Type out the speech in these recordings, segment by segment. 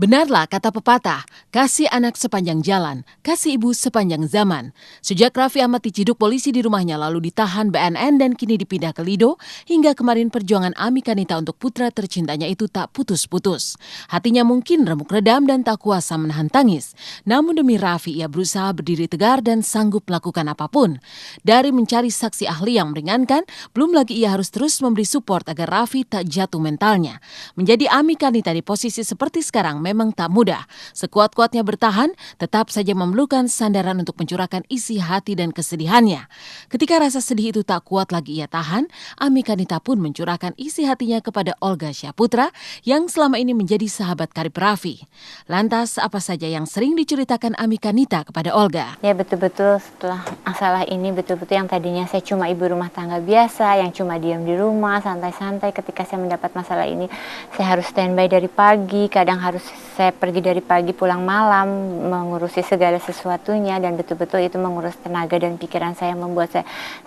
Benarlah kata pepatah, kasih anak sepanjang jalan, kasih ibu sepanjang zaman. Sejak Raffi Ahmad diciduk polisi di rumahnya lalu ditahan BNN dan kini dipindah ke Lido, hingga kemarin perjuangan Ami Kanita untuk putra tercintanya itu tak putus-putus. Hatinya mungkin remuk redam dan tak kuasa menahan tangis. Namun demi Raffi ia berusaha berdiri tegar dan sanggup melakukan apapun. Dari mencari saksi ahli yang meringankan, belum lagi ia harus terus memberi support agar Raffi tak jatuh mentalnya. Menjadi Ami Kanita di posisi seperti sekarang memang tak mudah. Sekuat-kuatnya bertahan, tetap saja memerlukan sandaran untuk mencurahkan isi hati dan kesedihannya. Ketika rasa sedih itu tak kuat lagi ia tahan, Ami Kanita pun mencurahkan isi hatinya kepada Olga Syahputra yang selama ini menjadi sahabat karib Raffi. Lantas, apa saja yang sering diceritakan Ami Kanita kepada Olga? Ya betul-betul setelah masalah ini betul-betul yang tadinya saya cuma ibu rumah tangga biasa, yang cuma diam di rumah, santai-santai. Ketika saya mendapat masalah ini, saya harus standby dari pagi, kadang harus saya pergi dari pagi pulang malam mengurusi segala sesuatunya, dan betul-betul itu menguras tenaga dan pikiran saya, membuat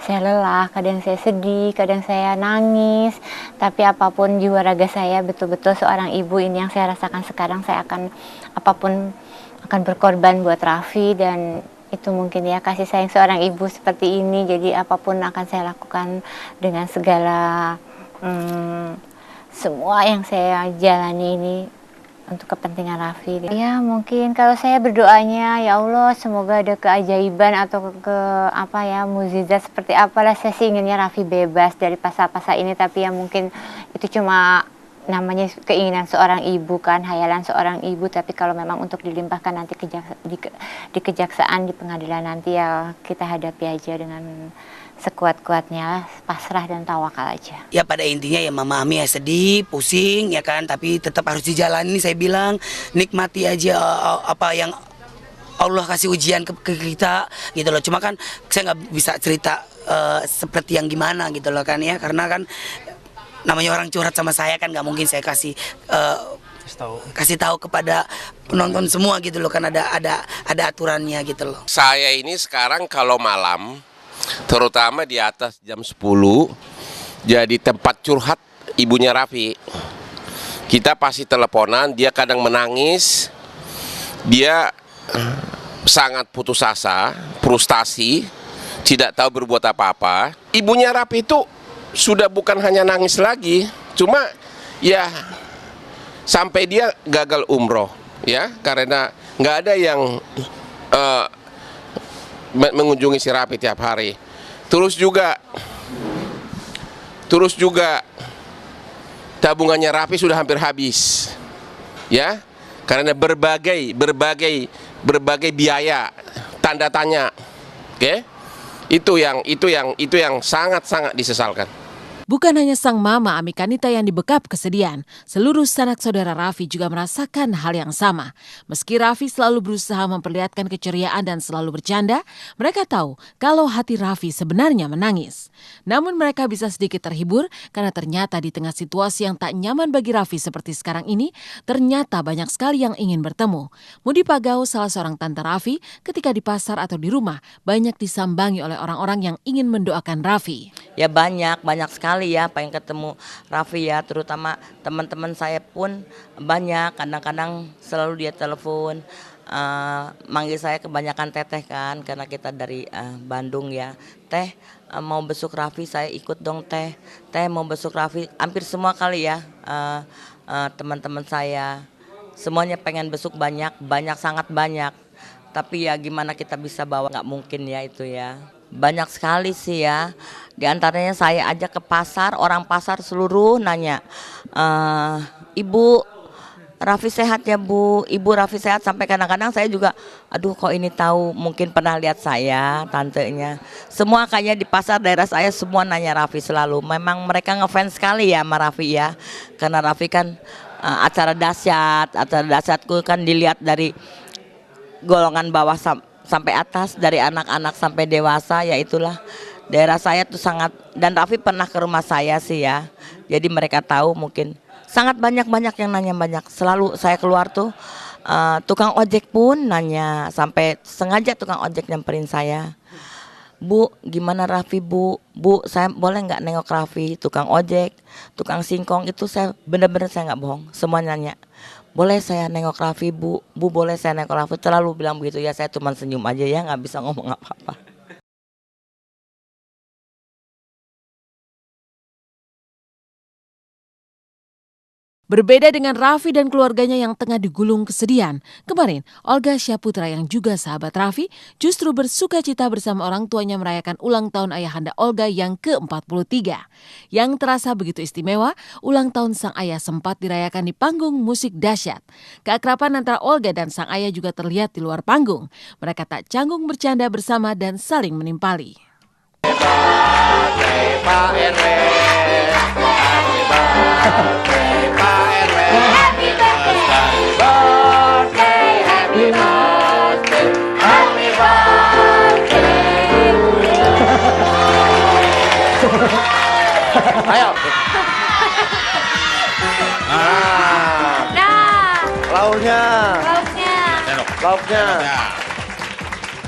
saya lelah, kadang saya sedih, kadang saya nangis, tapi apapun jiwa raga saya, betul-betul seorang ibu ini yang saya rasakan sekarang, saya akan apapun akan berkorban buat Raffi, dan itu mungkin ya kasih sayang seorang ibu seperti ini. Jadi apapun akan saya lakukan dengan segala semua yang saya jalani ini untuk kepentingan Raffi. Ya mungkin kalau saya berdoanya, ya Allah semoga ada keajaiban atau mukjizat seperti apalah. Saya sih inginnya Raffi bebas dari pasal-pasal ini, tapi ya mungkin itu cuma namanya keinginan seorang ibu kan, hayalan seorang ibu. Tapi kalau memang untuk dilimpahkan nanti di kejaksaan, di pengadilan nanti, ya kita hadapi aja dengan sekuat-kuatnya, pasrah dan tawakal aja. Ya pada intinya ya Mama Ami ya sedih, pusing ya kan, tapi tetap harus dijalani. Saya bilang nikmati aja apa yang Allah kasih ujian ke kita gitu loh. Cuma kan saya nggak bisa cerita seperti yang gimana gitu loh kan ya, karena kan namanya orang curhat sama saya kan nggak mungkin saya kasih tahu kepada penonton semua gitu loh kan, ada aturannya gitu loh. Saya ini sekarang kalau malam, terutama di atas jam 10, jadi tempat curhat ibunya Raffi. Kita pasti teleponan, dia kadang menangis, dia sangat putus asa, frustasi, tidak tahu berbuat apa-apa. Ibunya Raffi itu sudah bukan hanya nangis lagi, cuma ya sampai dia gagal umroh ya, karena nggak ada yang mengunjungi si Raffi tiap hari. Terus juga tabungannya Raffi sudah hampir habis ya, karena berbagai biaya, tanda tanya. Oke? Itu yang sangat disesalkan. Bukan hanya sang mama Ami Kanita yang dibekap kesedihan, seluruh sanak saudara Raffi juga merasakan hal yang sama. Meski Raffi selalu berusaha memperlihatkan keceriaan dan selalu bercanda, mereka tahu kalau hati Raffi sebenarnya menangis. Namun mereka bisa sedikit terhibur karena ternyata di tengah situasi yang tak nyaman bagi Raffi seperti sekarang ini, ternyata banyak sekali yang ingin bertemu. Mudi Pagau, salah seorang tante Raffi, ketika di pasar atau di rumah, banyak disambangi oleh orang-orang yang ingin mendoakan Raffi. Ya banyak sekali ya pengen ketemu Raffi ya, terutama teman-teman saya pun banyak, kadang-kadang selalu dia telepon, manggil saya kebanyakan teteh kan, karena kita dari Bandung ya. Teh mau besuk Raffi, saya ikut dong teh mau besuk Raffi, hampir semua kali ya teman-teman saya semuanya pengen besuk, banyak sangat banyak. Tapi ya gimana kita bisa bawa, nggak mungkin ya itu ya. Banyak sekali sih ya. Di antaranya saya ajak ke pasar, orang pasar seluruh nanya, Ibu Raffi sehat ya Bu? Ibu Raffi sehat, sampai kadang-kadang saya juga, aduh kok ini tahu, mungkin pernah lihat saya, tantenya. Semua kayaknya di pasar daerah saya semua nanya Raffi selalu. Memang mereka ngefans sekali ya sama Raffi ya. Karena Raffi kan acara dahsyatku kan dilihat dari golongan bawah sampai atas, dari anak-anak sampai dewasa, ya itulah daerah saya tuh sangat. Dan Raffi pernah ke rumah saya sih ya, jadi mereka tahu. Mungkin sangat banyak yang nanya, banyak. Selalu saya keluar tuh tukang ojek pun nanya, sampai sengaja tukang ojek nyamperin saya, Bu gimana Raffi Bu, saya boleh nggak nengok Raffi. Tukang ojek, tukang singkong itu saya bener-bener saya nggak bohong, semua nanya, boleh saya nengok Raffi Bu, boleh saya nengok Raffi, terlalu bilang begitu ya, saya cuma senyum aja ya, nggak bisa ngomong apa-apa. Berbeda dengan Raffi dan keluarganya yang tengah digulung kesedihan, kemarin Olga Syaputra yang juga sahabat Raffi justru bersuka cita bersama orang tuanya merayakan ulang tahun ayahanda Olga yang ke-43. Yang terasa begitu istimewa, ulang tahun sang ayah sempat dirayakan di panggung musik dahsyat. Keakraban antara Olga dan sang ayah juga terlihat di luar panggung. Mereka tak canggung bercanda bersama dan saling menimpali. Ayo. Lauknya.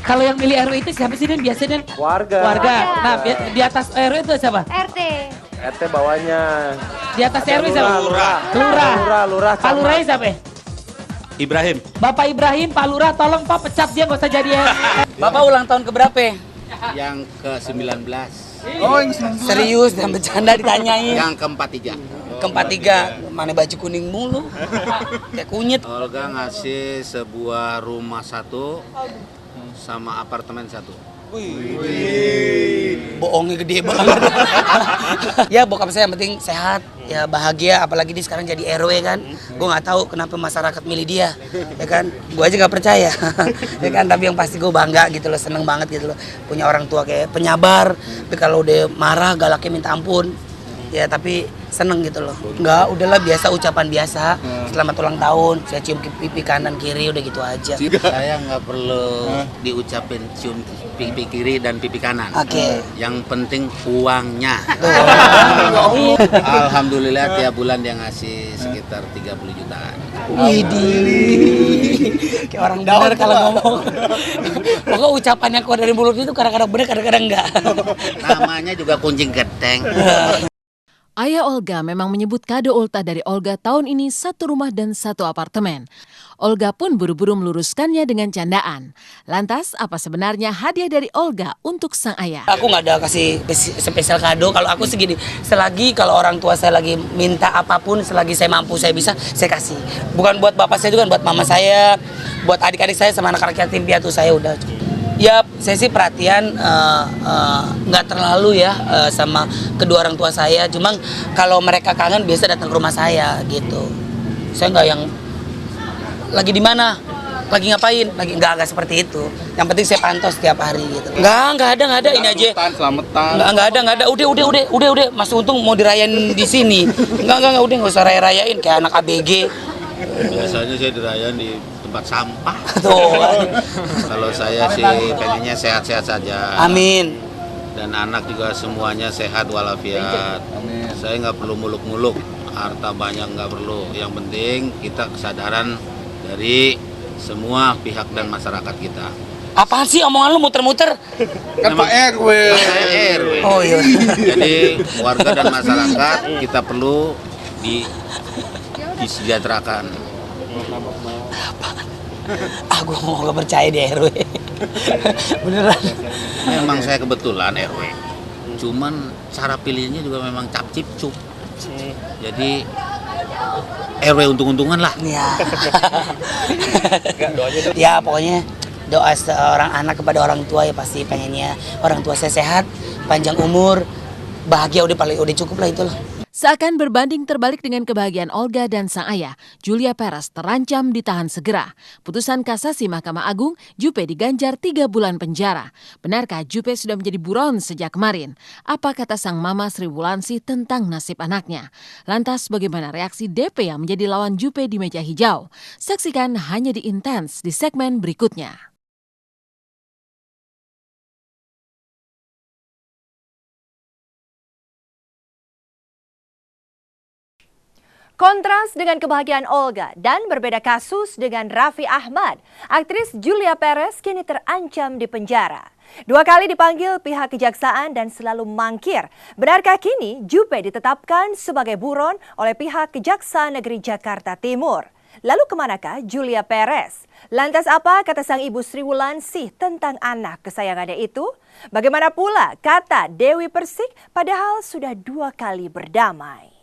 Kalau yang milih RW itu siapa sih, Dan? Biasanya, Dan? Warga. Nah, di atas RW itu siapa? RT. RT bawahnya. Di atas RW siapa? Lurah. Pak Lurahnya siapa? Ibrahim. Bapak Ibrahim, Pak Lurah, tolong Pak pecat dia, nggak usah jadi Bapak ulang tahun keberapa? Yang ke-19. Oh, serius dan bercanda ditanyain. Yang ke-43. Ke-43, mana baju kuning mulu? Kayak kunyit. Olga ngasih sebuah rumah 1 sama apartemen 1. Bohongnya gede banget. Ya bokap saya yang penting sehat, ya bahagia, apalagi dia sekarang jadi RW kan. Gue nggak tahu kenapa masyarakat milih dia, ya kan. Gue aja nggak percaya, ya kan. Tapi yang pasti gue bangga gitu loh, seneng banget gitu loh. Punya orang tua kayak penyabar, tapi kalau udah marah galaknya minta ampun. Ya tapi seneng gitu loh. Enggak, udahlah biasa, ucapan biasa. Selamat ulang tahun, saya cium pipi kanan kiri udah gitu aja. Saya nggak perlu diucapin cium pipi kiri dan pipi kanan. Oke. Yang penting uangnya. Alhamdulillah tiap bulan dia ngasih sekitar 30 jutaan. Widih, kayak orang benar kalau ngomong. Pokoknya ucapan yang keluar dari mulut itu kadang-kadang benar, kadang-kadang enggak. Namanya juga kuncing genteng. Ayah Olga memang menyebut kado ultah dari Olga tahun ini 1 rumah dan 1 apartemen. Olga pun buru-buru meluruskannya dengan candaan. Lantas, apa sebenarnya hadiah dari Olga untuk sang ayah? Aku nggak ada kasih spesial kado. Kalau aku segini, selagi kalau orang tua saya lagi minta apapun, selagi saya mampu, saya bisa, saya kasih. Bukan buat bapak saya juga, buat mama saya, buat adik-adik saya sama anak-anak yatim piatu saya udah. Ya, saya sih perhatian nggak terlalu ya sama kedua orang tua saya. Cuma kalau mereka kangen biasa datang ke rumah saya gitu. Saya nggak yang lagi di mana, lagi ngapain, lagi nggak seperti itu. Yang penting saya pantau setiap hari gitu. Nggak ada ini aja. Selamatan. Nggak ada. Udah. Mas Untung mau dirayain di sini. Nggak usah rayain kayak anak ABG. Biasanya saya dirayain di tempat sampah. Tuh. Kalau saya sih pengennya sehat-sehat saja. Amin. Dan anak juga semuanya sehat walafiat. Saya nggak perlu muluk-muluk, harta banyak nggak perlu. Yang penting kita kesadaran dari semua pihak dan masyarakat kita. Apaan sih omongan lu muter-muter? Kan Pak RW. RW. Oh iya. Jadi warga dan masyarakat kita perlu disejahterakan. Gue mau gak percaya di RW. Beneran. Memang saya kebetulan RW. Cuman cara pilihnya juga memang cap-cip-cup. Jadi RW untung-untungan lah. Ya. Ya pokoknya doa seorang anak kepada orang tua ya pasti pengennya orang tua saya sehat, panjang umur, bahagia udah cukup lah itulah. Seakan berbanding terbalik dengan kebahagiaan Olga dan sang ayah, Julia Perez terancam ditahan segera. Putusan kasasi Mahkamah Agung, Juppe diganjar 3 bulan penjara. Benarkah Juppe sudah menjadi buron sejak kemarin? Apa kata sang mama Sri Wulansi tentang nasib anaknya? Lantas bagaimana reaksi DP yang menjadi lawan Juppe di meja hijau? Saksikan hanya di Intens di segmen berikutnya. Kontras dengan kebahagiaan Olga dan berbeda kasus dengan Raffi Ahmad, aktris Julia Perez kini terancam di penjara. 2 kali dipanggil pihak kejaksaan dan selalu mangkir. Benarkah kini Juppe ditetapkan sebagai buron oleh pihak Kejaksaan Negeri Jakarta Timur? Lalu kemanakah Julia Perez? Lantas apa kata sang ibu Sri Wulansih tentang anak kesayangannya itu? Bagaimana pula kata Dewi Persik padahal sudah 2 kali berdamai?